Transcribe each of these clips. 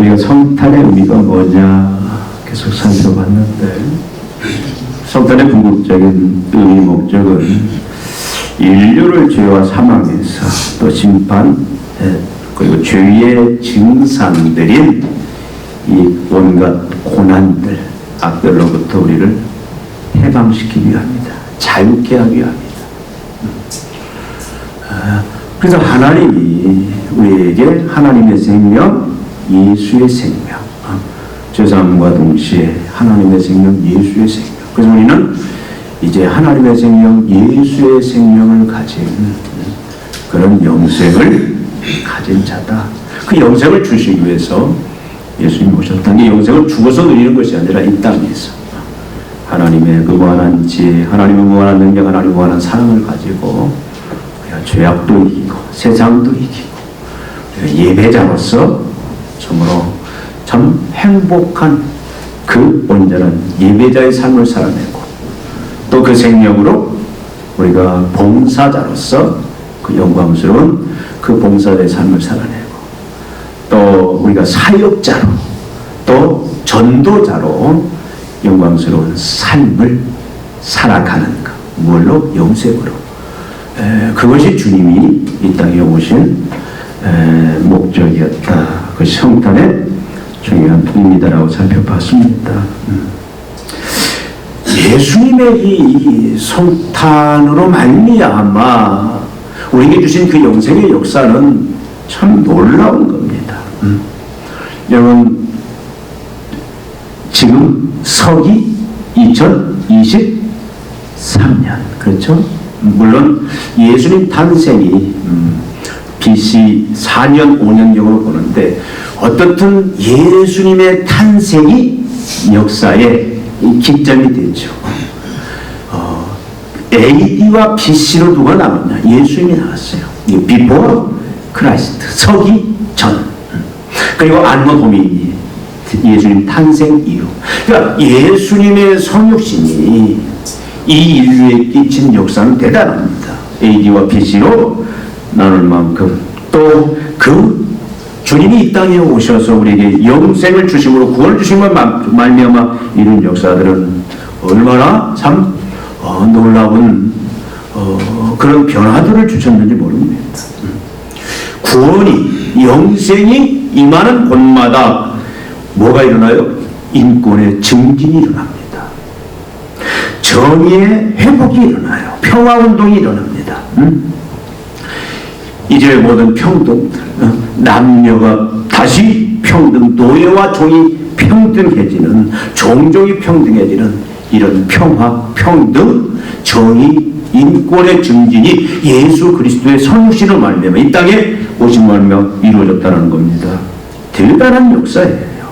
우리가 성탄의 의미가 뭐냐 계속 살펴봤는데, 성탄의 궁극적인 의미 목적은 인류를 죄와 사망에서 또 심판 그리고 죄의 증상들인 이 온갖 고난들, 악들로부터 우리를 해방시키기 위함이다. 자유케 하기 위함이다. 그래서 하나님이 우리에게 하나님의 생명, 예수의 생명, 죄사함과 동시에 하나님의 생명, 예수의 생명. 그래서 우리는 이제 하나님의 생명, 예수의 생명을 가진 그런 영생을 가진 자다. 그 영생을 주시기 위해서 예수님이 오셨다는 게, 영생을 죽어서 누리는 것이 아니라 이 땅에서 하나님의 그 무한한 지혜, 하나님의 무한한 능력, 하나님의 무한한 사랑을 가지고 우리가 죄악도 이기고 세상도 이기고 예배자로서 참으로 참 행복한 그 온전한 예배자의 삶을 살아내고, 또 그 생명으로 우리가 봉사자로서 그 영광스러운 그 봉사자의 삶을 살아내고, 또 우리가 사역자로 또 전도자로 영광스러운 삶을 살아가는 것, 무엇로? 영생으로. 그것이 주님이 이 땅에 오신 목적이었다. 그 성탄의 중요한 의미다라고 살펴봤습니다. 예수님의 이 성탄으로 말미암아 우리에게 주신 그 영생의 역사는 참 놀라운 겁니다. 여러분, 지금 서기 2023년, 그렇죠? 물론 예수님 탄생이 BC 4년, 5년경으로 보는데, 어떻든 예수님의 탄생이 역사의 기점이 되죠. AD와 BC로 누가 나왔냐? 예수님이 나왔어요. Before Christ, 서기 전. 그리고 안노 도미니, 예수님 탄생 이후. 그러니까 예수님의 성육신이 이 인류에 끼친 역사는 대단합니다. AD와 BC로 나눌 만큼, 또 그 주님이 이 땅에 오셔서 우리에게 영생을 주심으로 구원을 주심으로 말미암아 이런 역사들은 얼마나 참 놀라운 그런 변화들을 주셨는지 모릅니다. 구원이, 영생이 임하는 곳마다 뭐가 일어나요? 인권의 증진이 일어납니다. 정의의 회복이 일어나요. 평화운동이 일어납니다. 이제 모든 평등들, 남녀가 다시 평등, 노예와 종이 평등해지는, 종족이 평등해지는 이런 평화, 평등, 정의, 인권의 증진이 예수 그리스도의 성육신을 말미암아 이 땅에 오신 말미암아 이루어졌다는 겁니다. 대단한 역사예요.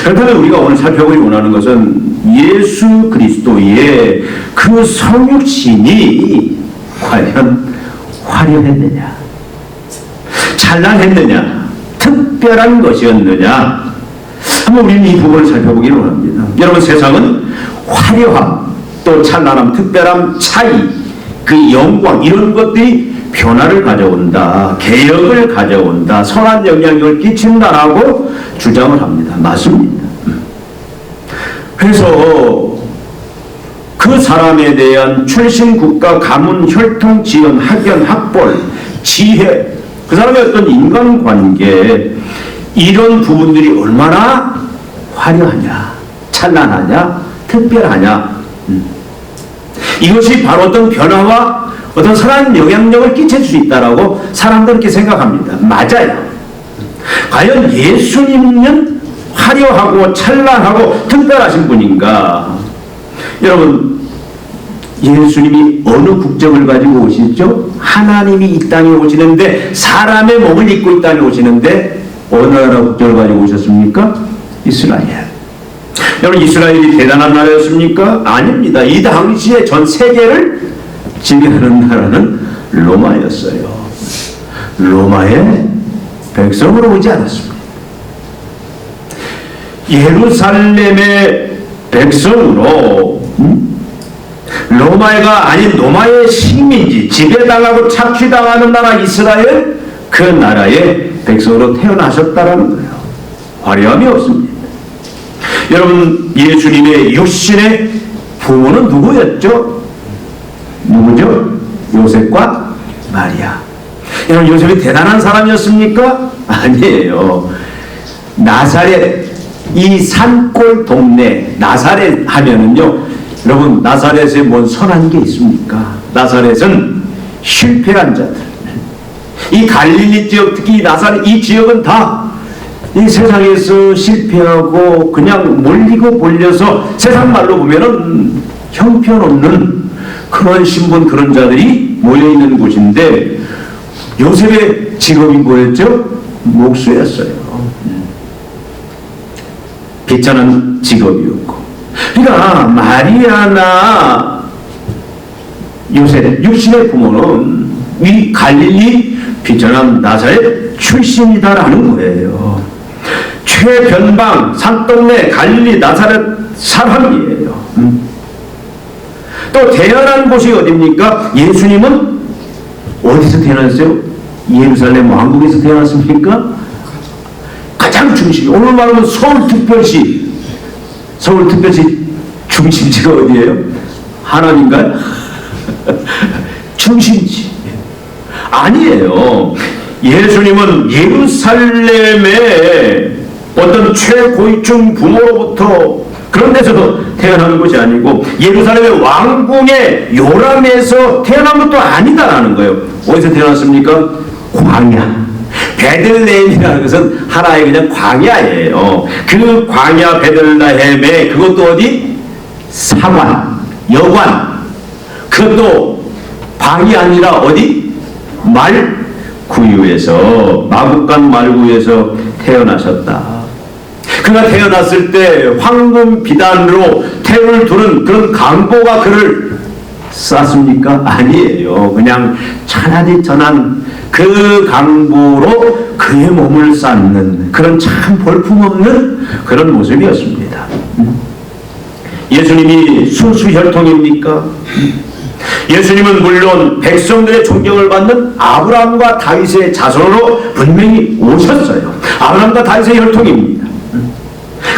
그렇다면 우리가 오늘 살펴보기 원하는 것은 예수 그리스도의 그 성육신이 과연 화려했느냐, 찬란했느냐, 특별한 것이었느냐, 한번 우리는 이 부분을 살펴보기를 원합니다. 여러분, 세상은 화려함, 또 찬란함, 특별함, 차이, 그 영광, 이런 것들이 변화를 가져온다, 개혁을 가져온다, 선한 영향력을 끼친다라고 주장을 합니다. 맞습니다. 그래서 그 사람에 대한 출신, 국가, 가문, 혈통, 지연, 학연, 학벌, 지혜, 그 사람의 어떤 인간관계, 이런 부분들이 얼마나 화려하냐, 찬란하냐, 특별하냐, 이것이 바로 어떤 변화와 어떤 선한 영향력을 끼칠 수 있다라고 사람들은 그렇게 생각합니다. 맞아요. 과연 예수님은 화려하고 찬란하고 특별하신 분인가? 여러분, 예수님이 어느 국적을 가지고 오시죠? 하나님이 이 땅에 오시는데, 사람의 몸을 입고 이 땅에 오시는데 어느 나라 국적을 가지고 오셨습니까? 이스라엘. 여러분, 이스라엘이 대단한 나라였습니까? 아닙니다. 이 당시에 전 세계를 지배하는 나라는 로마였어요. 로마의 백성으로 오지 않았습니다. 예루살렘의 백성으로, 로마가 아닌 로마의 식민지, 지배당하고 착취당하는 나라 이스라엘, 그 나라의 백성으로 태어나셨다라는 거예요. 화려함이 없습니다. 여러분, 예수님의 육신의 부모는 누구였죠? 누구죠? 요셉과 마리아. 여러분, 요셉이 대단한 사람이었습니까? 아니에요. 나사렛, 이 산골 동네 나사렛 하면은요, 여러분, 나사렛에 뭔 선한 게 있습니까? 나사렛은 실패한 자들, 이 갈릴리 지역, 특히 나사렛 이 지역은 다 이 세상에서 실패하고 그냥 몰리고 몰려서 세상 말로 보면은 형편없는 그런 신분, 그런 자들이 모여있는 곳인데, 요셉의 직업이 뭐였죠? 목수였어요. 비천한 직업이었고, 그러니까 마리아나 요셉 육신의 부모는 이 갈릴리 비천한 나사렛 출신이다라는 거예요. 최변방 산동네 갈릴리 나사렛 사람이에요. 또 태어난 곳이 어디입니까? 예수님은 어디서 태어났어요? 예루살렘 왕국에서 태어났습니까? 가장 중심, 오늘 말하면 서울특별시 중심지가 어디예요? 하남인가요? 중심지 아니에요. 예수님은 예루살렘의 어떤 최고위층 부모로부터 그런 데서도 태어난 것이 아니고, 예루살렘의 왕궁의 요람에서 태어난 것도 아니다라는 거예요. 어디서 태어났습니까? 광야. 베들레헴이라는 것은 하나의 그냥 광야예요. 그 광야 베들레헴에, 그것도 어디? 사관, 여관. 그것도 방이 아니라 어디? 말구유에서, 마국간 말구유에서 태어나셨다. 그가 태어났을 때 황금 비단으로 태를 두른 그런 강보가 그를 쌌습니까? 아니에요. 그냥 천하디 천한 그 강보로 그의 몸을 쌓는 그런 참 볼품없는 그런 모습이었습니다. 예수님이 순수혈통입니까? 예수님은 물론 백성들의 존경을 받는 아브라함과 다윗의 자손으로 분명히 오셨어요. 아브라함과 다윗의 혈통입니다.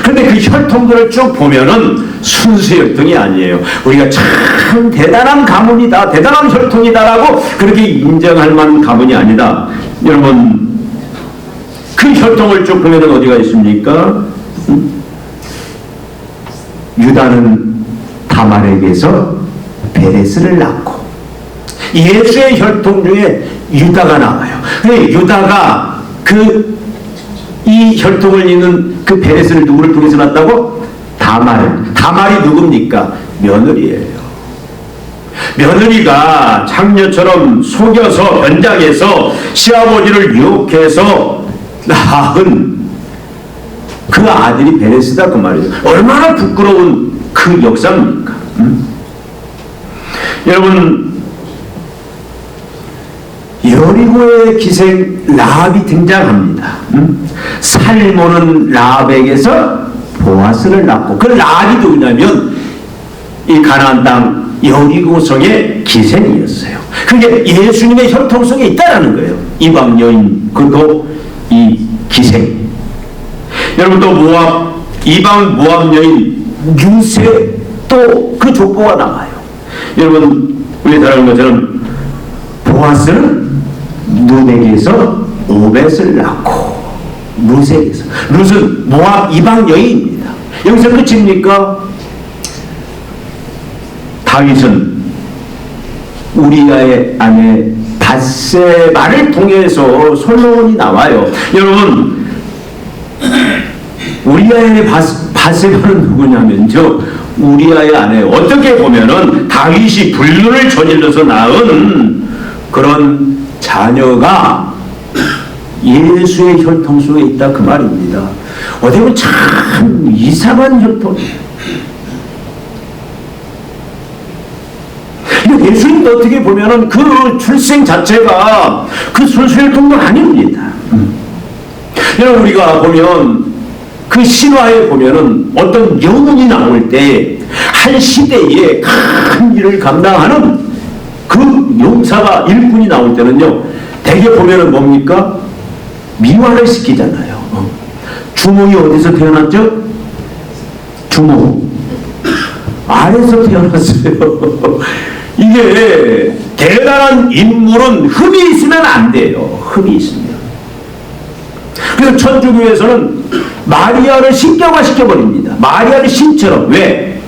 그런데 그 혈통들을 쭉 보면은 순수 혈통이 아니에요. 우리가 참 대단한 가문이다, 대단한 혈통이다라고 그렇게 인정할 만한 가문이 아니다. 여러분, 그 혈통을 쭉 보면은 어디가 있습니까? 유다는 다말에게서 베레스를 낳고, 예수의 혈통 중에 유다가 나와요. 근데 유다가 이 혈통을 잇는 그 베레스를 누구를 통해서 낳았다고? 다말이 누굽니까? 며느리예요. 며느리가 장녀처럼 속여서 변장해서 시아버지를 유혹해서 낳은 그 아들이 베레스다, 그 말이죠. 얼마나 부끄러운 그 역사입니까? 여러분, 여리고의 기생 라합이 등장합니다. 살모는 라합에게서 보아스를 낳고, 그 라합이 누구냐면 이 가나안 땅 여리고성의 기생이었어요. 그게 예수님의 혈통 속에 있다라는 거예요. 이방 여인, 그것도 이 기생. 여러분, 또 이방 모압 여인 유세, 또 그 족보가 나와요. 여러분, 우리 잘 아는 것처럼 보아스는 룻에게서 오벳을 낳고, 룻은 모압 이방 여인입니다. 여기서 끝입니까? 다윗은 우리아의 아내 밧세바를 통해서 솔로몬이 나와요. 여러분, 우리아의 아내 밧세바는 누구냐면요, 우리아의 아내, 어떻게 보면은 다윗이 불륜을 저질러서 낳은 그런 자녀가 예수의 혈통 속에 있다, 그 말입니다. 어떻게 보면 참 이상한 혈통이에요. 예수님도 어떻게 보면은 그 출생 자체가 그 순수 혈통도 아닙니다. 여러분, 우리가 보면 그 신화에 보면은 어떤 영웅이 나올 때 한 시대에 큰 일을 감당하는 그 용사가, 일꾼이 나올 때는요, 대개 보면은 뭡니까? 미화를 시키잖아요. 주몽이 어디서 태어났죠? 주몽. 아래서 태어났어요. 이게 대단한 인물은 흠이 있으면 안 돼요. 흠이 있으면. 그래서 천주교에서는 마리아를 신격화시켜버립니다. 마리아를 신처럼. 왜?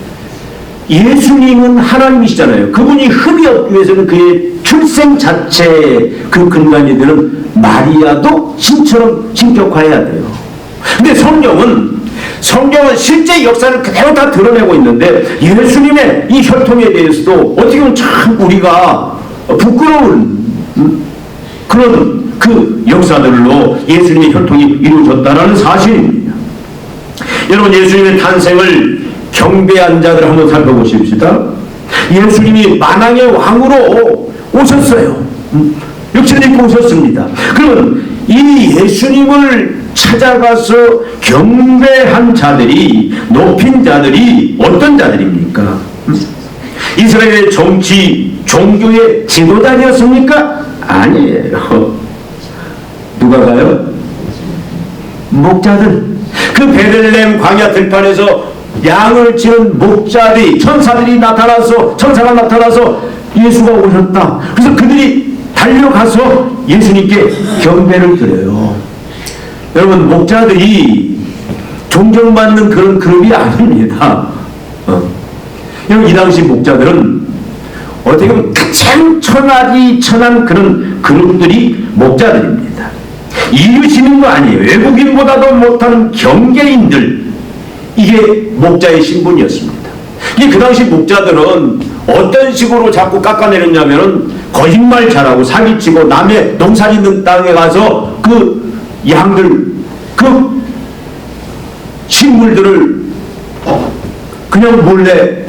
예수님은 하나님이시잖아요. 그분이 흠이 없기 위해서는 그의 출생 자체의 그 근간이 되는 마리아도 신처럼 신격화해야 돼요. 근데 성경은 실제 역사를 그대로 다 드러내고 있는데 예수님의 이 혈통에 대해서도 어떻게 보면 참 우리가 부끄러운 그런 그 역사들로 예수님의 혈통이 이루어졌다는 사실입니다. 여러분, 예수님의 탄생을 경배한 자들 한번 살펴보십시다. 예수님이 만왕의 왕으로 오셨어요. 육신을 입고 오셨습니다. 그러면 이 예수님을 찾아가서 경배한 자들이, 높인 자들이 어떤 자들입니까? 이스라엘의 정치, 종교의 지도자였습니까? 아니에요. 누가 가요? 목자들. 그 베들레헴 광야 들판에서 양을 치는 목자들이, 천사가 나타나서 예수가 오셨다. 그래서 그들이 달려가서 예수님께 경배를 드려요. 여러분, 목자들이 존경받는 그런 그룹이 아닙니다. 여러분, 이 당시 목자들은 어떻게 보면 가장 천한 그런 그룹들이 목자들입니다. 이루시는 거 아니에요. 외국인보다도 못한 경계인들, 이게 목자의 신분이었습니다. 그 당시 목자들은 어떤 식으로 자꾸 깎아내렸냐면은 거짓말 잘하고 사기치고 남의 농사 짓는 땅에 가서 그 양들, 그 식물들을 그냥 몰래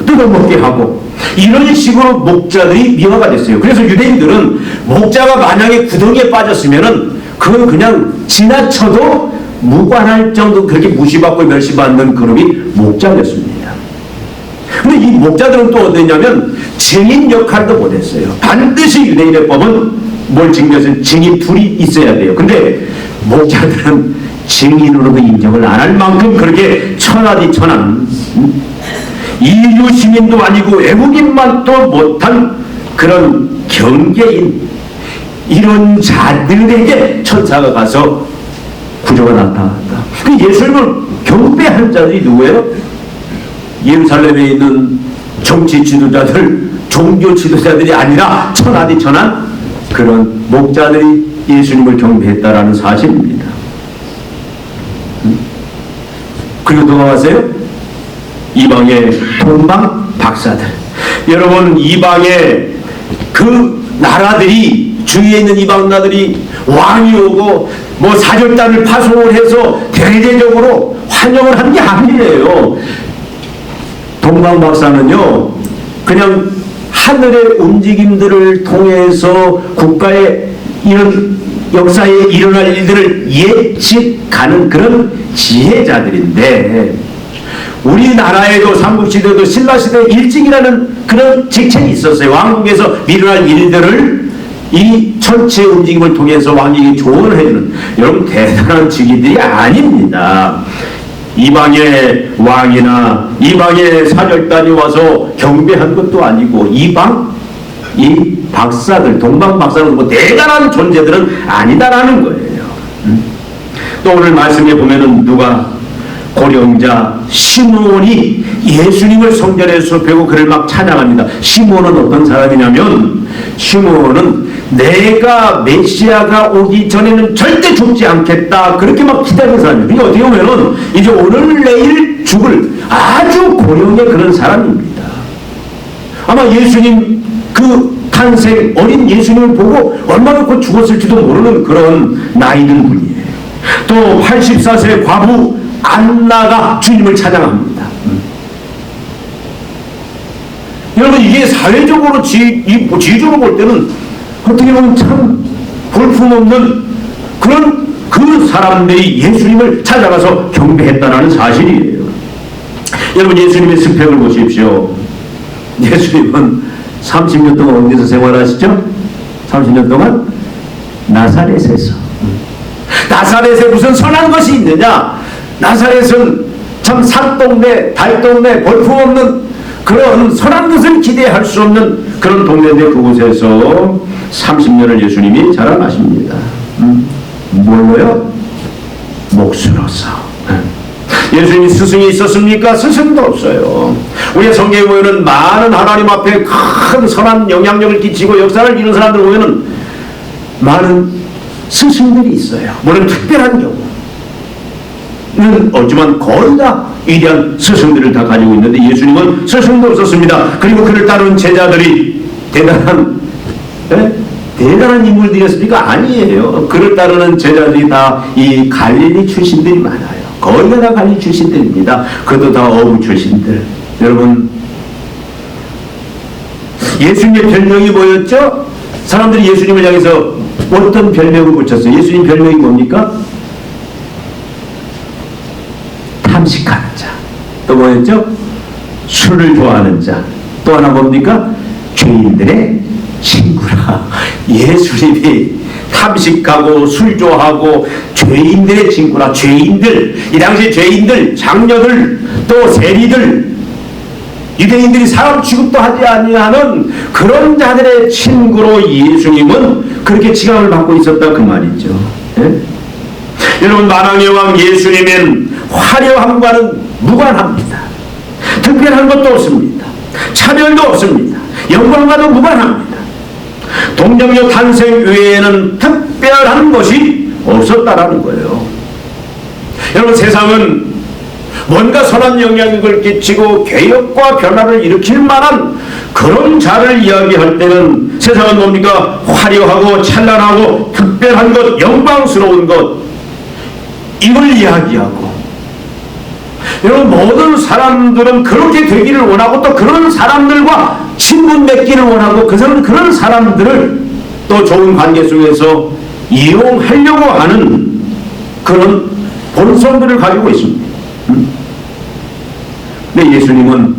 뜯어먹게 하고, 이런 식으로 목자들이 미화가 됐어요. 그래서 유대인들은 목자가 만약에 구덩이에 빠졌으면은 그건 그냥 지나쳐도 무관할 정도 그렇게 무시받고 멸시받는 그룹이 목자였습니다. 근데 이 목자들은 또 어땠냐면 증인 역할도 못했어요. 반드시 유대인의 법은 뭘 증명해서 증인 둘이 있어야 돼요. 근데 목자들은 증인으로도 인정을 안 할 만큼 그렇게 천하디 천한, 인류 시민도 아니고 외국인만도 못한 그런 경계인, 이런 자들에게 천사가 가서 구조가 나타났다. 그 예수님을 경배한 자들이 누구예요? 예루살렘에 있는 정치 지도자들, 종교 지도자들이 아니라 천하디 천한 그런 목자들이 예수님을 경배했다라는 사실입니다. 그리고 누가 왔어요? 이방의 동방 박사들. 여러분, 이방의 그 나라들이, 주위에 있는 이방 나라들이 왕이 오고 뭐 사절단을 파송을 해서 대대적으로 환영을 한 게 아니에요. 동방 박사는요, 그냥 하늘의 움직임들을 통해서 국가의 이런 역사에 일어날 일들을 예측하는 그런 지혜자들인데, 우리나라에도 삼국시대도 신라시대 일찍이라는 그런 직책이 있었어요. 왕국에서 일어날 일들을 이 천체의 움직임을 통해서 왕에게 조언을 해주는, 여러분, 대단한 직위들이 아닙니다. 이방의 왕이나 이방의 사절단이 와서 경배한 것도 아니고, 이 박사들, 동방 박사는 뭐 대단한 존재들은 아니다라는 거예요. 또 오늘 말씀에 보면은 누가, 고령자 시므온이 예수님을 성전에서 배우고 그를 막 찬양합니다. 시므온은 어떤 사람이냐면, 시므온은 내가 메시아가 오기 전에는 절대 죽지 않겠다, 그렇게 막 기다리는 사람이에요. 그러니까 어떻게 보면은 이제 오늘 내일 죽을 아주 고령의 그런 사람입니다. 아마 예수님 그 탄생, 어린 예수님을 보고 얼마나 곧 죽었을지도 모르는 그런 나이 든 분이에요. 또 84세 과부 안나가 주님을 찬양합니다. 여러분, 이게 사회적으로 지휘적으로 볼 때는 어떻게 보면 참 볼품없는 그런 그 사람들이 예수님을 찾아가서 경배했다는 사실이에요. 여러분, 예수님의 스펙을 보십시오. 예수님은 30년 동안 어디서 생활하시죠? 30년 동안 나사렛에서. 나사렛에 무슨 선한 것이 있느냐? 나사렛은 참 산동네, 달동네, 볼품없는 그런 선한 것을 기대할 수 없는 그런 동네인데 그곳에서 30년을 예수님이 자라나십니다. 뭘로요? 몫으로서. 예수님이 스승이 있었습니까? 스승도 없어요. 우리 성경에 보면은 많은 하나님 앞에 큰 선한 영향력을 끼치고 역사를 이룬 사람들 보면은 많은 스승들이 있어요. 물론 특별한 경우는 없지만 거의 다 위대한 스승들을 다 가지고 있는데 예수님은 스승도 없었습니다. 그리고 그를 따르는 제자들이 대단한 인물들이었습니까? 아니에요. 그를 따르는 제자들이 다 이 갈릴리 출신들이 많아요. 거의 다 갈릴리 출신들입니다. 그것도 다 어부 출신들. 여러분, 예수님의 별명이 뭐였죠? 사람들이 예수님을 향해서 어떤 별명을 붙였어요? 예수님 별명이 뭡니까? 탐식하는 자. 또 뭐였죠? 술을 좋아하는 자. 또 하나 뭡니까? 죄인들의 친구라. 예수님이 탐식하고 술 좋아하고 죄인들의 친구라. 죄인들, 이 당시 죄인들, 장녀들, 또 세리들, 유대인들이 사람 취급도 하지 아니하는 그런 자들의 친구로 예수님은 그렇게 지감을 받고 있었다 그 말이죠. 예? 여러분, 만왕의 왕 예수님은 화려함과는 무관합니다. 특별한 것도 없습니다. 차별도 없습니다. 영광과도 무관합니다. 동정녀 탄생 외에는 특별한 것이 없었다라는 거예요. 여러분, 세상은 뭔가 선한 영향력을 끼치고 개혁과 변화를 일으킬 만한 그런 자를 이야기할 때는 세상은 뭡니까? 화려하고 찬란하고 특별한 것, 영광스러운 것, 이걸 이야기하고, 여러분, 모든 사람들은 그렇게 되기를 원하고 또 그런 사람들과 친분 맺기를 원하고 그런 사람들을 또 좋은 관계 속에서 이용하려고 하는 그런 본성들을 가지고 있습니다. 근데 예수님은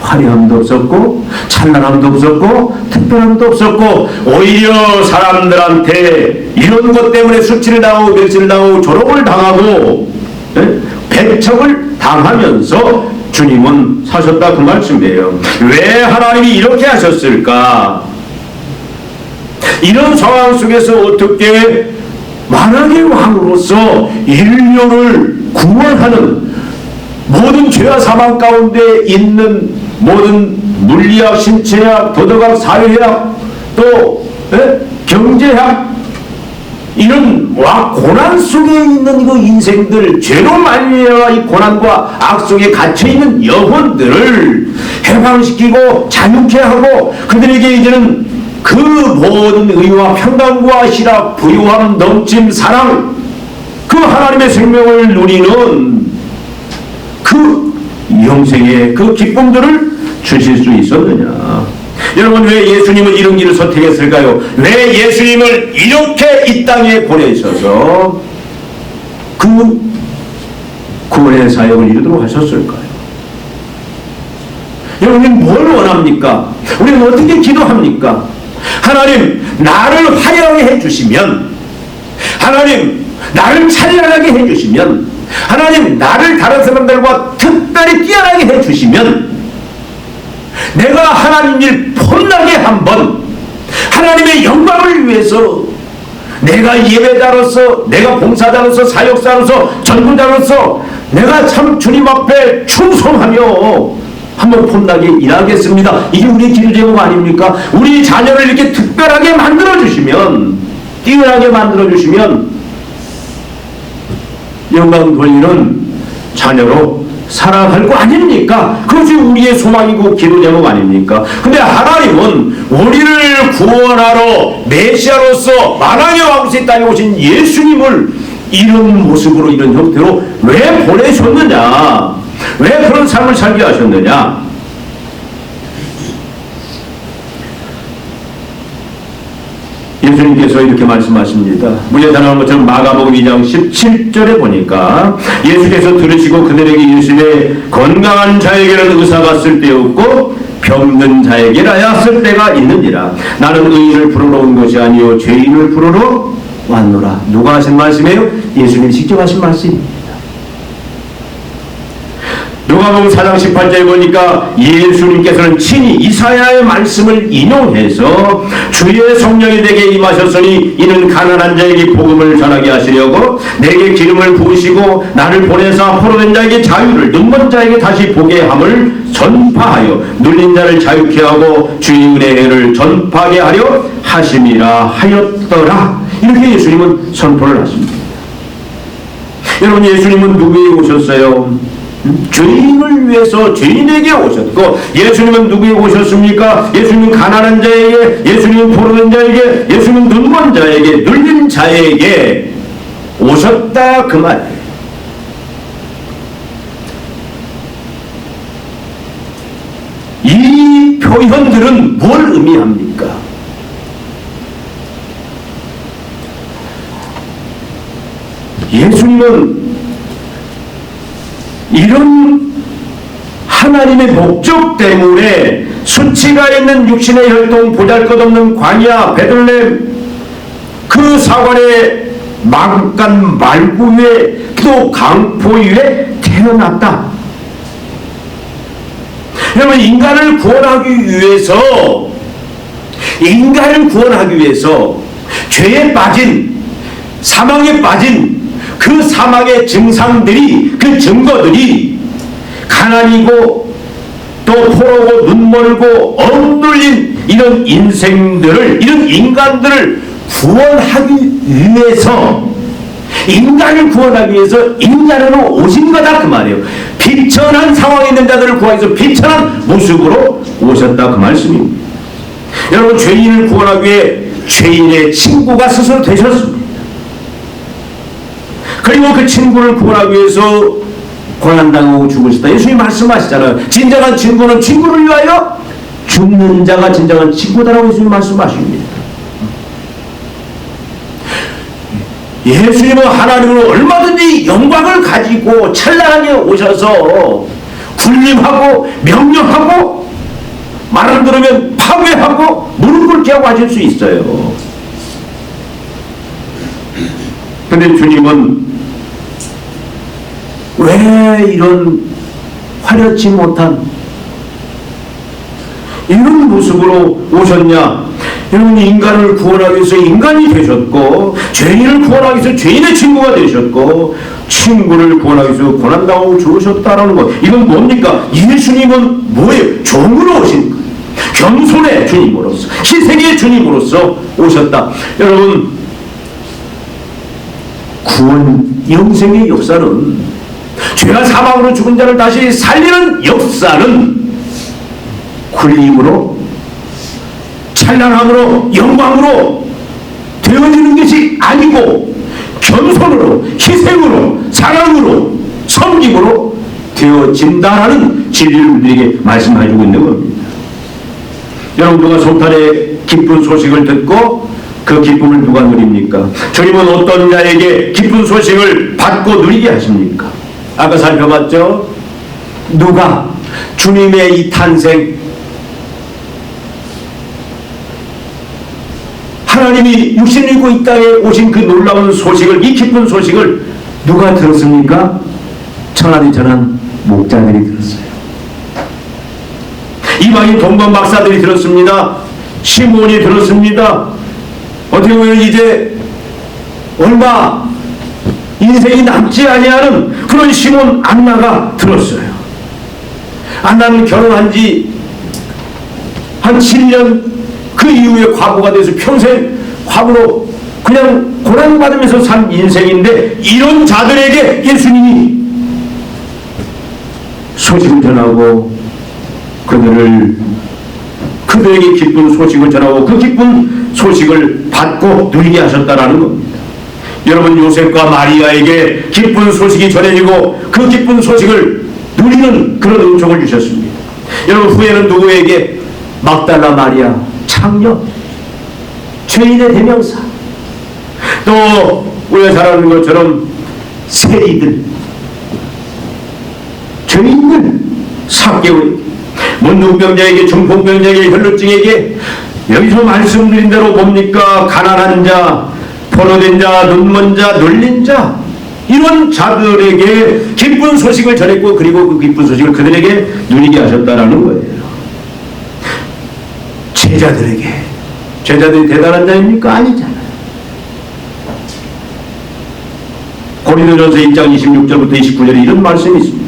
화려함도 없었고 찬란함도 없었고 특별함도 없었고 오히려 사람들한테 이런 것 때문에 수치를 당하고 멸시를 당하고 조롱을 당하고 배척을 당하면서 주님은 사셨다 그 말씀이에요. 왜 하나님이 이렇게 하셨을까? 이런 상황 속에서 어떻게 만왕의 왕으로서 인류를 구원하는 모든 죄와 사망 가운데 있는 모든 물리학, 신체학, 도덕학, 사회학, 또 경제학, 이런 고난 속에 있는 그 인생들, 죄로 말미암아 이 고난과 악 속에 갇혀있는 영혼들을 해방시키고 자유케 하고 그들에게 이제는 그 모든 의와 평강과 희락, 부유함, 넘침, 사랑, 그 하나님의 생명을 누리는 그 영생의 그 기쁨들을 주실 수 있었느냐? 여러분, 왜 예수님은 이런 길을 선택했을까요? 왜 예수님을 이렇게 이 땅에 보내셔서 그 구원의 사역을 이루도록 하셨을까요? 여러분, 뭘 원합니까? 우리는 어떻게 기도합니까? 하나님, 나를 화려하게 해주시면, 하나님, 나를 찬란하게 해주시면, 하나님, 나를 다른 사람들과 특별히 뛰어나게 해주시면 내가 하나님 일 폼나게 한번 하나님의 영광을 위해서 내가 예배자로서, 내가 봉사자로서, 사역자로서, 전도자로서 내가 참 주님 앞에 충성하며 한번 폼나게 일하겠습니다. 이게 우리 기도 제목 아닙니까? 우리 자녀를 이렇게 특별하게 만들어주시면, 뛰어나게 만들어주시면 영광 돌리는 자녀로 살아갈 거 아닙니까? 그것이 우리의 소망이고 기도 제목 아닙니까? 근데 하나님은 우리를 구원하러 메시아로서 만왕의 왕으로 땅에 오신 예수님을 이런 모습으로, 이런 형태로 왜 보내셨느냐? 왜 그런 삶을 살게 하셨느냐? 예수님께서 이렇게 말씀하십니다. 무예단한 것처럼 마가복음 2장 17절에 보니까 예수께서 들으시고 그들에게 예수의 건강한 자에게는 의사가 쓸데없고 병든 자에게라야 쓸데가 있느니라. 나는 의인을 부르러 온 것이 아니요 죄인을 부르러 왔노라. 누가 하신 말씀이에요? 예수님이 직접 하신 말씀입니다. 누가복음 4장 18절에 보니까 예수님께서는 친히 이사야의 말씀을 인용해서 주의 성령이 내게 임하셨으니 이는 가난한 자에게 복음을 전하게 하시려고 내게 기름을 부으시고 나를 보내사 포로된 자에게 자유를 눈먼 자에게 다시 보게 함을 전파하여 눌린 자를 자유케 하고 주의 은혜를 전파하게 하려 하심이라 하였더라. 이렇게 예수님은 선포를 하십니다. 여러분, 예수님은 누구에게 오셨어요? 죄인을 위해서 죄인에게 오셨고, 예수님은 누구에게 오셨습니까? 예수님은 가난한 자에게, 예수님은 포로된 자에게, 예수님은 눈먼 자에게, 눌린 자에게 오셨다, 그 말이에요. 이 표현들은 뭘 의미합니까? 예수님은 이런 하나님의 목적 때문에 수치가 있는 육신의 혈통, 보잘것없는 광야 베들레헴 그 사관의 마국간 말구에 또 강포위에 태어났다. 여러분, 인간을 구원하기 위해서 죄에 빠진, 사망에 빠진 그 사망의 증상들이, 그 증거들이 가난이고 또 포로고 눈멀고 억눌린 이런 인생들을, 이런 인간들을 구원하기 위해서, 인간을 구원하기 위해서 인간으로 오신 거다, 그 말이에요. 비천한 상황에 있는 자들을 구하기 위해서 비천한 모습으로 오셨다, 그 말씀입니다. 여러분, 죄인을 구원하기 위해 죄인의 친구가 스스로 되셨습니다. 그리고 그 친구를 구원하기 위해서 고난당하고 죽으셨다. 예수님이 말씀하시잖아요. 진정한 친구는 친구를 위하여 죽는 자가 진정한 친구다라고 예수님이 말씀하십니다. 예수님은 하나님으로 얼마든지 영광을 가지고 찬란하게 오셔서 군림하고 명령하고 말 안 들으면 파괴하고 무릎 꿇게 하고 하실 수 있어요. 근데 주님은 왜 이런 화려치 못한 이런 모습으로 오셨냐? 여러분, 인간을 구원하기 위해서 인간이 되셨고, 죄인을 구원하기 위해서 죄인의 친구가 되셨고, 친구를 구원하기 위해서 고난당하고 죽으셨다라는 것. 이건 뭡니까? 예수님은 뭐예요? 종으로 오신 거예요. 겸손의 주님으로서, 희생의 주님으로서 오셨다. 여러분, 구원 영생의 역사는, 죄와 사망으로 죽은 자를 다시 살리는 역사는 군림으로, 찬란함으로, 영광으로 되어지는 것이 아니고 겸손으로, 희생으로, 사랑으로, 섬김으로 되어진다라는 진리를 우리에게 말씀해주고 있는 겁니다. 여러분, 누가 소탈의 기쁜 소식을 듣고 그 기쁨을 누가 누립니까? 주님은 어떤 자에게 기쁜 소식을 받고 누리게 하십니까? 아까 살펴봤죠? 누가 주님의 이 탄생, 하나님이 육신을 입고 이 땅에 오신 그 놀라운 소식을, 이 기쁜 소식을 누가 들었습니까? 천하디 전한 목자들이 들었어요. 이방인 동방 박사들이 들었습니다. 시몬이 들었습니다. 어떻게 보면 이제 얼마 인생이 남지 아니하는 그런 시몬 안나가 들었어요. 안나는 결혼한 지 한 7년 그 이후에 과부가 돼서 평생 과부로 그냥 고난받으면서 산 인생인데, 이런 자들에게 예수님이 소식을 전하고 그들에게 기쁜 소식을 전하고 그 기쁜 소식을 받고 누리게 하셨다라는 겁니다. 여러분, 요셉과 마리아에게 기쁜 소식이 전해지고 그 기쁜 소식을 누리는 그런 은총을 주셨습니다. 여러분, 후에는 누구에게? 막달라 마리아, 창녀, 죄인의 대명사, 또 우리가 잘 아는 것처럼 세리들, 죄인들, 사개오에게, 문둥병자에게, 중풍병자에게, 혈루증에게, 여기서 말씀드린 대로 뭡니까? 가난한 자, 포로된 자, 눈먼 자, 눌린 자, 이런 자들에게 기쁜 소식을 전했고, 그리고 그 기쁜 소식을 그들에게 누리게 하셨다라는 거예요. 제자들이 대단한 자입니까? 아니잖아요. 고린도전서 1장 26절부터 29절에 이런 말씀이 있습니다.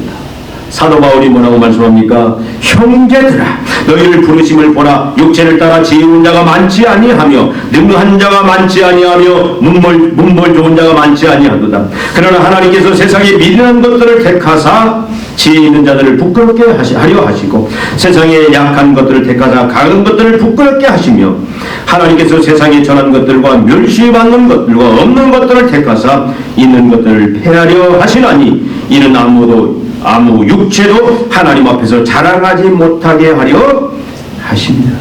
사도 바울이 뭐라고 말씀합니까? 형제들아, 너희를 부르심을 보라. 육체를 따라 지혜운 자가 많지 아니하며 능한 자가 많지 아니하며 문벌 좋은 자가 많지 아니하도다. 그러나 하나님께서 세상에 미련한 것들을 택하사 지혜 있는 자들을 부끄럽게 하려 하시고, 세상에 약한 것들을 택하사 강한 것들을 부끄럽게 하시며, 하나님께서 세상에 전한 것들과 멸시받는 것들과 없는 것들을 택하사 있는 것들을 폐하려 하시나니, 이는 아무 육체도 하나님 앞에서 자랑하지 못하게 하려 하십니다.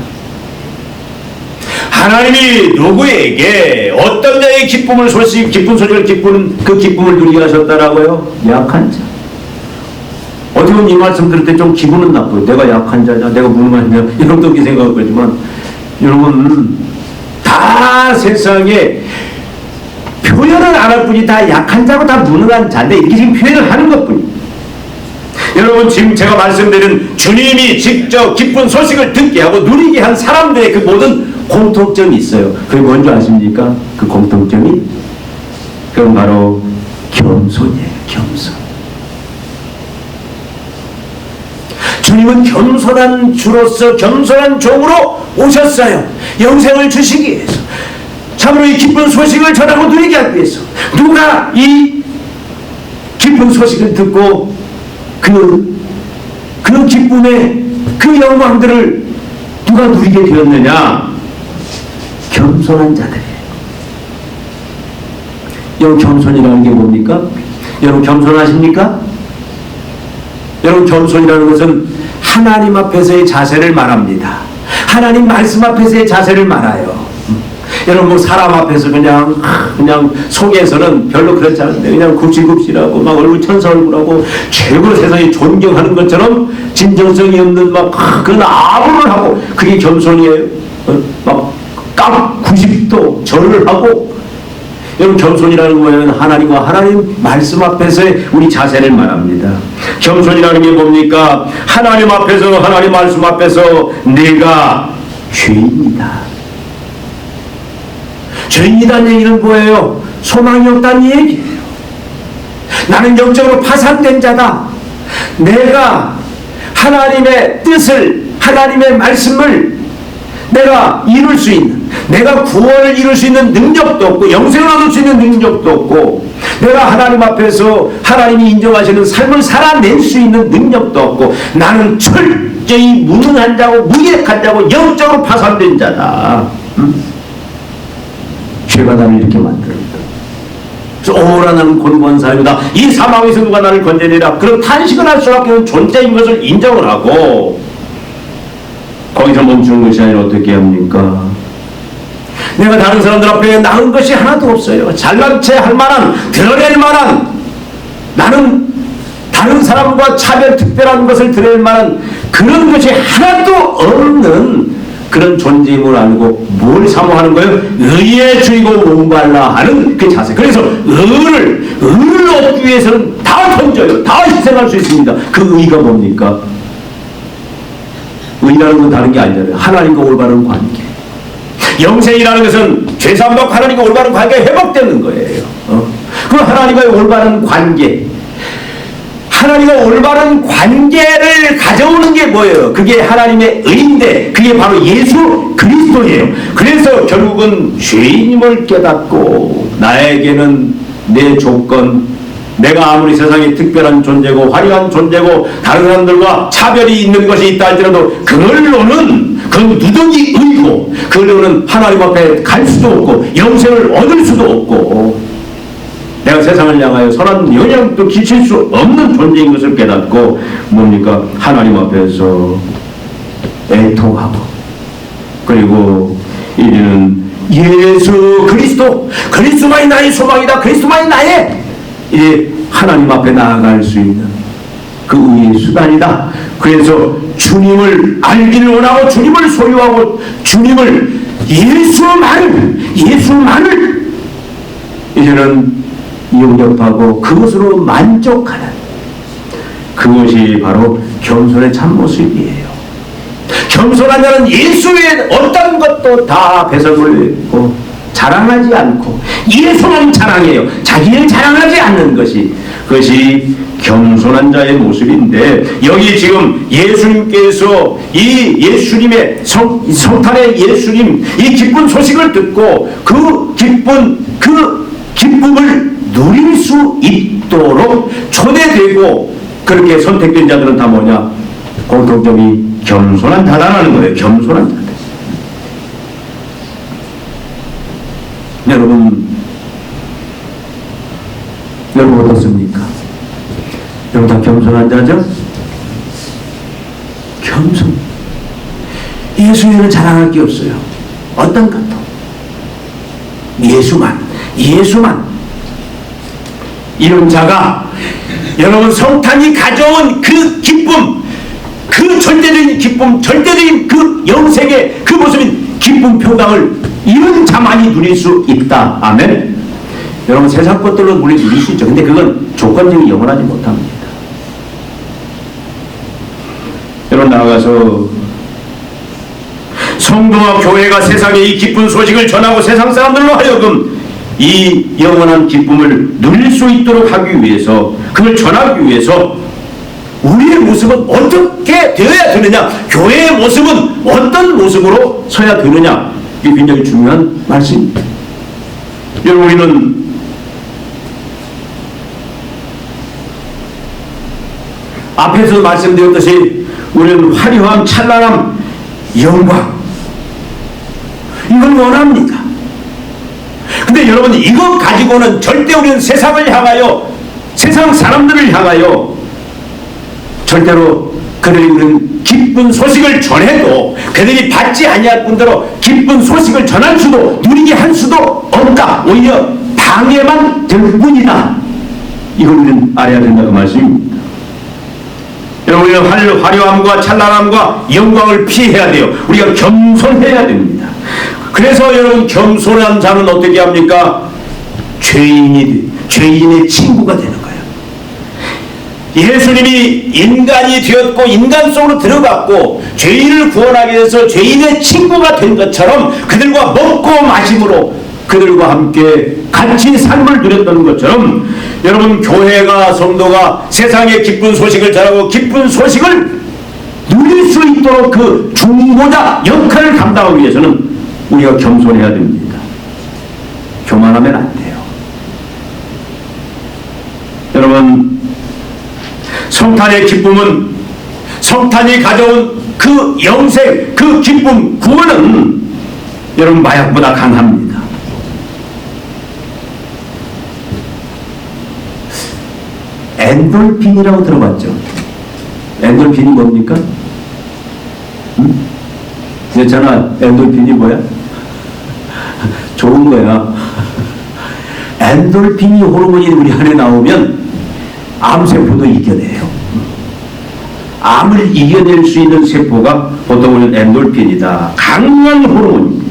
하나님이 누구에게 어떤 자의 기쁜 소식을 기쁘는 그 기쁨을 누리게 하셨다라고요? 약한 자. 어떻게 보면 이 말씀 들을 때 좀 기분은 나빠요. 내가 약한 자냐, 내가 무능한 자냐, 이런 것도 생각할 거지만, 여러분 다 세상에 표현을 안 할 뿐이 다 약한 자고 다 무능한 자인데, 이렇게 지금 표현을 하는 것뿐이에요. 여러분, 지금 제가 말씀드린 주님이 직접 기쁜 소식을 듣게 하고 누리게 한 사람들의 그 모든 공통점이 있어요. 그게 뭔지 아십니까? 그 공통점이? 그건 바로 겸손이에요. 겸손. 주님은 겸손한 주로서, 겸손한 종으로 오셨어요. 영생을 주시기 위해서, 참으로 이 기쁜 소식을 전하고 누리게 하기 위해서. 누가 이 기쁜 소식을 듣고 그 기쁨의 그 영광들을 누가 누리게 되었느냐? 겸손한 자들이에요. 여러분, 겸손이라는 게 뭡니까? 여러분, 겸손하십니까? 여러분, 겸손이라는 것은 하나님 앞에서의 자세를 말합니다. 하나님 말씀 앞에서의 자세를 말아요. 여러분, 뭐 사람 앞에서 그냥 속에서는 별로 그렇지 않은데 그냥 굽실굽실하고 막 얼굴 천사 얼굴하고 최고로 세상에 존경하는 것처럼 진정성이 없는 막 그런 아부를 하고, 그게 겸손이에요. 막 깍 90도 절을 하고. 여러분, 겸손이라는 거는 하나님과 하나님 말씀 앞에서의 우리 자세를 말합니다. 겸손이라는 게 뭡니까? 하나님 앞에서, 하나님 말씀 앞에서 내가 죄인이다. 죄인이라는 얘기는 뭐예요? 소망이 없다는 얘기예요. 나는 영적으로 파산된 자다. 내가 하나님의 뜻을, 하나님의 말씀을 내가 이룰 수 있는, 내가 구원을 이룰 수 있는 능력도 없고, 영생을 얻을 수 있는 능력도 없고, 내가 하나님 앞에서 하나님이 인정하시는 삶을 살아낼 수 있는 능력도 없고, 나는 철저히 무능한 자고 무익한 자고 영적으로 파산된 자다. 죄가 나를 이렇게 만듭니다. 그래서 오라 나는 곤고한 사람이다. 이 사망에서 누가 나를 건져내라. 그런 탄식을 할 수밖에 없는 존재인 것을 인정을 하고, 거기서 멈추는 것이 아니라 어떻게 합니까? 내가 다른 사람들 앞에 나은 것이 하나도 없어요. 잘난 체 할 만한, 드러낼 만한, 나는 다른 사람과 차별 특별한 것을 드러낼 만한 그런 것이 하나도 없는 그런 존재임을 알고 뭘 사모하는 거예요? 의에 주이고 목말라 하는 그 자세. 그래서 의를 얻기 위해서는 다 던져요. 다 희생할 수 있습니다. 그 의가 뭡니까? 의라는 건 다른 게 아니잖아요. 하나님과 올바른 관계. 영생이라는 것은 죄사함받고 하나님과 올바른 관계가 회복되는 거예요. 그 하나님과의 올바른 관계, 하나님과 올바른 관계를 가져오는 게 뭐예요? 그게 하나님의 의인데, 그게 바로 예수 그리스도예요. 그래서 결국은 죄인임을 깨닫고, 나에게는 내 조건, 내가 아무리 세상에 특별한 존재고 화려한 존재고 다른 사람들과 차별이 있는 것이 있다 할지라도, 그걸로는 그건 누더기 의고, 그걸로는 하나님 앞에 갈 수도 없고 영생을 얻을 수도 없고, 내가 세상을 향하여 선한 영향도 끼칠 수 없는 존재인 것을 깨닫고, 뭡니까? 하나님 앞에서 애통하고, 그리고 이제는 예수 그리스도만이 나의 소망이다. 그리스도만이 나의 이제 하나님 앞에 나아갈 수 있는 그 의의 수단이다. 그래서 주님을 알기를 원하고, 주님을 소유하고, 주님을 예수만을 이제는 영접하고 그것으로 만족하는, 그것이 바로 겸손의 참모습이에요. 겸손한 자는 예수 외에 어떤 것도 다 배설물고 자랑하지 않고 예수만 자랑해요. 자기를 자랑하지 않는 것이, 그것이 겸손한 자의 모습인데, 여기 지금 예수님께서 이 예수님의 성탄의 예수님 이 기쁜 소식을 듣고 그 기쁨을 누릴 수 있도록 초대되고 그렇게 선택된 자들은 다 뭐냐? 공통점이 겸손한 자라는 거예요. 겸손한 자들. 여러분 어떻습니까? 여러분 다 겸손한 자죠? 겸손. 예수에는 자랑할 게 없어요. 어떤 것도. 예수만. 이런 자가 여러분 성탄이 가져온 그 기쁨, 그 절대적인 기쁨, 절대적인 그 영생의 그 모습인 기쁨 표강을 이런 자만이 누릴 수 있다. 아멘. 여러분 세상 것들로 누릴 수 있죠. 근데 그건 조건적이 영원하지 못합니다. 여러분 나아가서 성도와 교회가 세상에 이 기쁜 소식을 전하고 세상 사람들로 하여금 이 영원한 기쁨을 누릴 수 있도록 하기 위해서, 그걸 전하기 위해서 우리의 모습은 어떻게 되어야 되느냐, 교회의 모습은 어떤 모습으로 서야 되느냐, 이게 굉장히 중요한 말씀입니다. 여러분 우리는 앞에서 말씀드렸듯이 우리는 화려함, 찬란함, 영광 이걸 원합니다. 근데 여러분 이것 가지고는 절대 우리는 세상을 향하여, 세상 사람들을 향하여 절대로 그들이 우리는 기쁜 소식을 전해도 그들이 받지 아니할 뿐더러 기쁜 소식을 전할 수도 누리게 할 수도 없다. 오히려 방해만 될 뿐이다. 이걸 우리는 알아야 된다고 말씀입니다. 여러분 우리는 화려함과 찬란함과 영광을 피해야 돼요. 우리가 겸손해야 됩니다. 그래서 여러분 겸손한 자는 어떻게 합니까? 죄인의 친구가 되는 거예요. 예수님이 인간이 되었고 인간 속으로 들어갔고 죄인을 구원하기 위해서 죄인의 친구가 된 것처럼 그들과 먹고 마심으로 그들과 함께 같이 삶을 누렸던 것처럼 여러분 교회가, 성도가 세상의 기쁜 소식을 전하고 기쁜 소식을 누릴 수 있도록 그 중보자 역할을 감당하기 위해서는 우리가 겸손해야 됩니다. 교만하면 안 돼요. 여러분 성탄의 기쁨은, 성탄이 가져온 그 영생, 그 기쁨, 구원은 여러분 마약보다 강합니다. 엔돌핀이라고 들어봤죠? 엔돌핀이 뭡니까? 괜찮아. 엔돌핀이 뭐야? 좋은 거야. 엔돌핀이 호르몬이 우리 안에 나오면 암세포도 이겨내요. 암을 이겨낼 수 있는 세포가 보통 우리는 엔돌핀이다. 강한 호르몬입니다.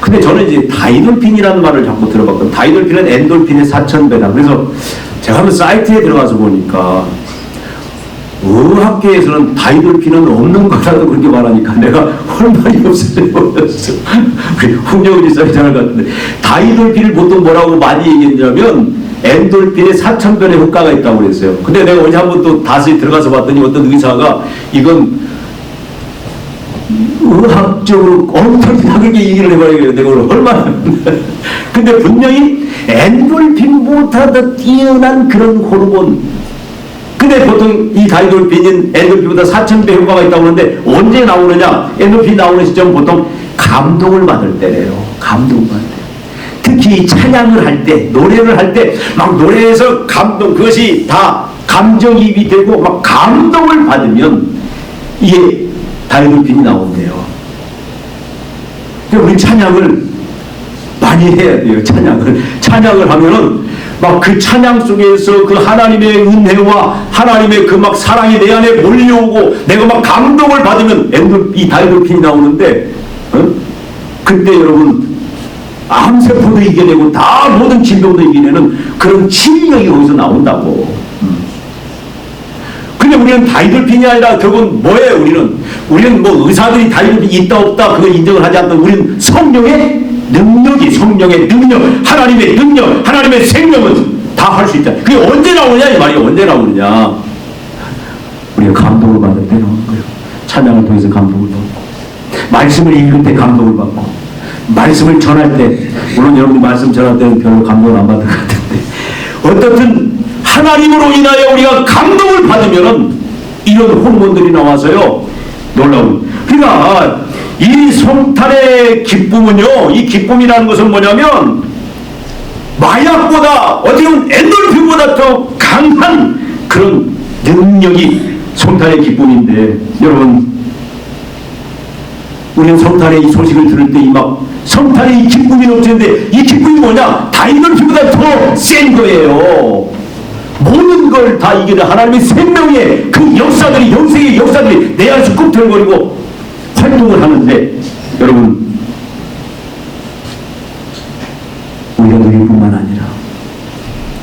근데 저는 이제 다이돌핀이라는 말을 자꾸 들어봤거든요. 다이돌핀은 엔돌핀의 4000배다. 그래서 제가 한번 사이트에 들어가서 보니까 의학계에서는 다이돌핀은 없는 거라도 그렇게 말하니까 내가 헐말이 없어져 버렸어. 우리 홍정은 지사님 잘 같은데 다이돌핀을 보통 뭐라고 많이 얘기했냐면 엔돌핀의 4000변의 효과가 있다고 그랬어요. 근데 내가 어제 한번 또 다시 들어가서 봤더니 어떤 의사가 이건 의학적으로 엄청나게 얘기를 해버리겠는데 내가 오늘 얼마나 근데 분명히 엔돌핀보다 더 뛰어난 그런 호르몬. 근데 보통 이 다이돌핀은 엔돌핀보다 4000배 효과가 있다고 하는데 언제 나오느냐? 엔돌핀 나오는 시점은 보통 감동을 받을 때래요. 감동받을 때. 특히 찬양을 할 때, 노래를 할 때 막 노래에서 감동, 그것이 다 감정이입이 되고 막 감동을 받으면 이게 다이돌핀이 나온대요. 그러니까 우리 찬양을 많이 해야 돼요. 찬양을 하면은 막 그 찬양 속에서 그 하나님의 은혜와 하나님의 그 막 사랑이 내 안에 몰려오고 내가 막 감동을 받으면 이 다이돌핀이 나오는데 그때 여러분 암세포도 이겨내고 다 모든 질병도 이겨내는 그런 치명이 거기서 나온다고. 근데 우리는 다이돌핀이 아니라 결국은 뭐예요? 우리는 뭐 의사들이 다이돌핀이 있다 없다 그걸 인정을 하지 않는, 우리는 성령의 능력이, 성령의 능력, 하나님의 능력, 하나님의 생명은 다 할 수 있다. 그게 언제 나오느냐 이 말이에요. 언제 나오느냐? 우리가 감동을 받을 때 나오는 거예요. 찬양을 통해서 감동을 받고, 말씀을 읽을 때 감동을 받고, 말씀을 전할 때, 물론 여러분이 말씀 전할 때는 별로 감동을 안 받을 것 같은데, 어떻든 하나님으로 인하여 우리가 감동을 받으면은 이런 호르몬들이 나와서요, 놀라운. 그러니까 이 성탄의 기쁨은요, 이 기쁨이라는 것은 뭐냐면 마약보다, 어떻게 보면 엔돌핀보다 더 강한 그런 능력이 성탄의 기쁨인데, 여러분, 우리는 성탄의 이 소식을 들을 때 성탄의 이 기쁨이 넘치는데, 이 기쁨이 뭐냐? 다이돌핀보다 더 센 거예요. 모든 걸 다 이기는 하나님의 생명의 그 역사들이, 영생의 역사들이 내 안에서 꿈틀거리고 활동을 하는데, 여러분, 우리가 누릴 뿐만 아니라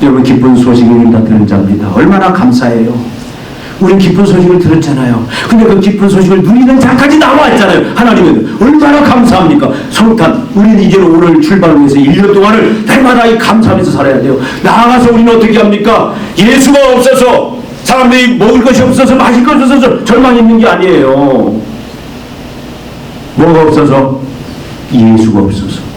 여러분 기쁜 소식을 다 들은 자입니다. 얼마나 감사해요. 우린 기쁜 소식을 들었잖아요. 근데 그 기쁜 소식을 누리는 자까지 나와 있잖아요. 하나님은 얼마나 감사합니까? 성탄, 우리는 이제 오늘 출발을 위해서 1년 동안을 날마다 이 감사하면서 살아야 돼요. 나아가서 우리는 어떻게 합니까? 예수가 없어서, 사람들이 먹을 것이 없어서, 마실 것이 없어서 절망이 있는 게 아니에요. 뭐가 없어서? 예수가 없어서.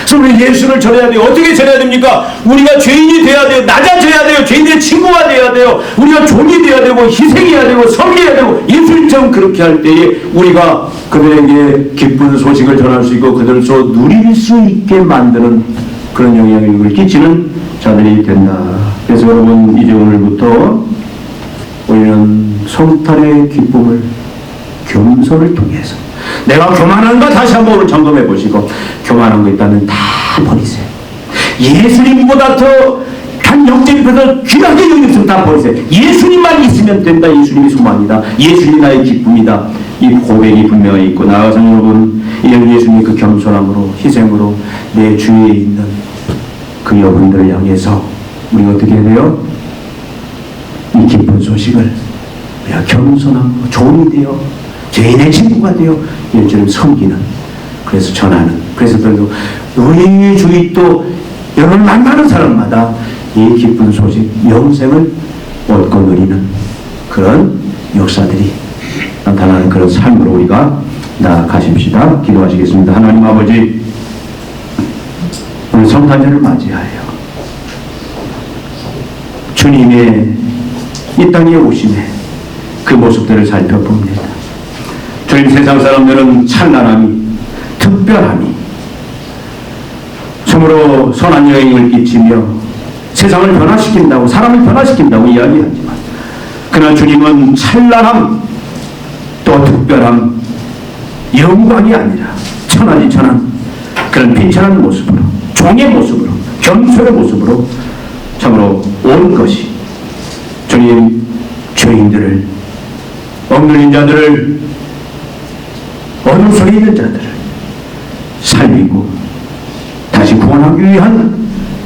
그래서 우리 예수를 전해야 돼요. 어떻게 전해야 됩니까? 우리가 죄인이 돼야 돼요. 낮아져야 돼요. 죄인들의 친구가 돼야 돼요. 우리가 종이 돼야 되고, 희생해야 되고, 섬겨야 되고, 예술처럼 그렇게 할 때에 우리가 그들에게 기쁜 소식을 전할 수 있고 그들도 누릴 수 있게 만드는 그런 영향력을 끼치는 자들이 된다. 그래서 여러분, 이제 오늘부터 우리는 성탄의 기쁨을 겸손을 통해서, 내가 교만한가 다시 한번 오늘 점검해 보시고, 교만한 거 있다면 다 버리세요. 예수님보다 더 단 영적에서 귀하게 여기서 다 버리세요. 예수님만 있으면 된다. 예수님이 소망이다. 예수님이 나의 기쁨이다. 이 고백이 분명히 있고, 나아가서 여러분, 이런 예수님의 그 겸손함으로, 희생으로 내 주위에 있는 그 여러분들을 향해서 우리가 어떻게 해야 돼요? 이 기쁜 소식을 우리가 겸손함으로 종이 되어, 죄인의 친구가 되어 예수님 섬기는, 그래서 전하는, 그래서 그래도 우리 주위 또 여러분 만나는 사람마다 이 기쁜 소식, 영생을 얻고 누리는 그런 역사들이 나타나는 그런 삶으로 우리가 나아가십시다. 기도하시겠습니다. 하나님 아버지, 오늘 성탄절을 맞이하여 주님의 이 땅에 오심에 그 모습들을 살펴봅니다. 주님, 세상 사람들은 찬란함이, 특별함이, 참으로 선한 영향을 끼치며 세상을 변화시킨다고, 사람을 변화시킨다고 이야기하지만, 그러나 주님은 찬란함, 또 특별함, 영광이 아니라 천하지 천한 그런 비천한 모습으로, 종의 모습으로, 겸손의 모습으로 참으로 온 것이 주님, 죄인들을, 억눌린 자들을, 어둠 속에 있는 자들을 살리고 다시 구원하기 위한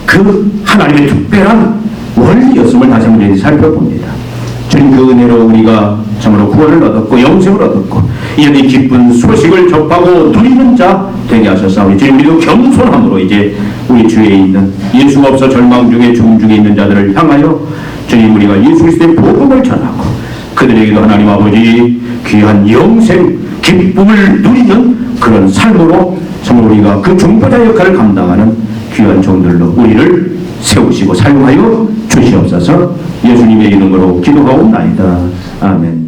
그 하나님의 특별한 원리였음을 다시 한번 살펴봅니다. 주님, 그 은혜로 우리가 참으로 구원을 얻었고 영생을 얻었고 이런 이 기쁜 소식을 접하고 누리는 자 되게 하셨사오니, 주님, 우리도 겸손함으로 이제 우리 주위에 있는, 예수가 없어 절망 중에 죽음 중에 있는 자들을 향하여 주님, 우리가 예수 그리스도의 복음을 전하고 그들에게도 하나님 아버지 귀한 영생 기쁨을 누리는 그런 삶으로 정말 우리가 그 중보자 역할을 감당하는 귀한 종들로 우리를 세우시고 사용하여 주시옵소서. 예수님의 이름으로 기도하옵나이다. 아멘.